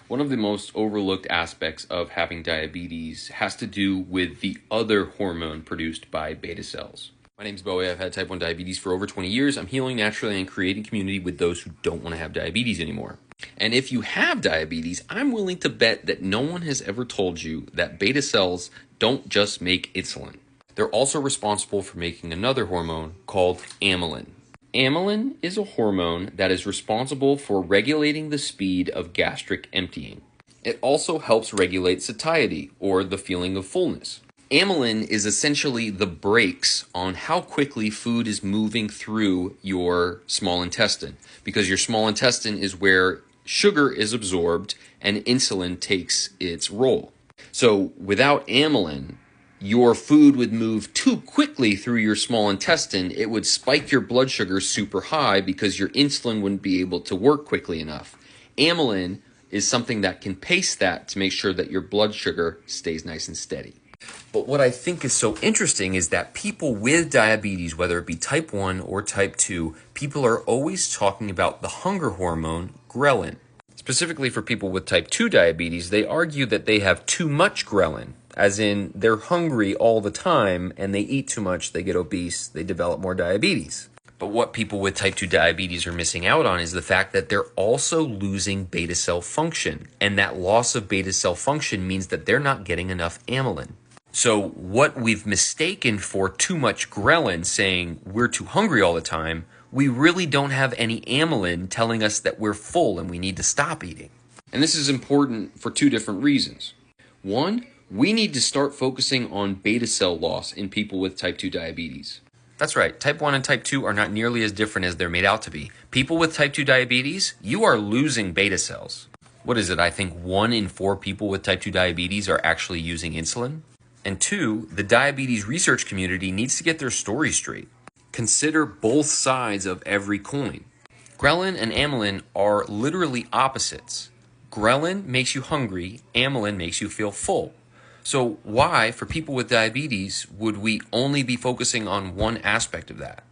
One of the most overlooked aspects of having diabetes has to do with the other hormone produced by beta cells. My name is Bowie. I've had type 1 diabetes for over 20 years. I'm healing naturally and creating community with those who don't want to have diabetes anymore. And if you have diabetes, I'm willing to bet that no one has ever told you that beta cells don't just make insulin. They're also responsible for making another hormone called amylin. Amylin is a hormone that is responsible for regulating the speed of gastric emptying. It also helps regulate satiety, or the feeling of fullness. Amylin is essentially the brakes on how quickly food is moving through your small intestine, because your small intestine is where sugar is absorbed and insulin takes its role. So without amylin, your food would move too quickly through your small intestine. It would spike your blood sugar super high because your insulin wouldn't be able to work quickly enough. Amylin is something that can pace that to make sure that your blood sugar stays nice and steady. But what I think is so interesting is that people with diabetes, whether it be type 1 or type 2, people are always talking about the hunger hormone, ghrelin. Specifically for people with type 2 diabetes, they argue that they have too much ghrelin, as in they're hungry all the time and they eat too much, they get obese, they develop more diabetes. But what people with type 2 diabetes are missing out on is the fact that they're also losing beta cell function. And that loss of beta cell function means that they're not getting enough amylin. So what we've mistaken for too much ghrelin, saying we're too hungry all the time, we really don't have any amylin telling us that we're full and we need to stop eating. And this is important for two different reasons. One, we need to start focusing on beta cell loss in people with type 2 diabetes. That's right, type 1 and type 2 are not nearly as different as they're made out to be. People with type 2 diabetes, you are losing beta cells. What is it? I think 1 in 4 people with type 2 diabetes are actually using insulin. And 2, the diabetes research community needs to get their story straight. Consider both sides of every coin. Ghrelin and amylin are literally opposites. Ghrelin makes you hungry, amylin makes you feel full. So why, for people with diabetes, would we only be focusing on one aspect of that?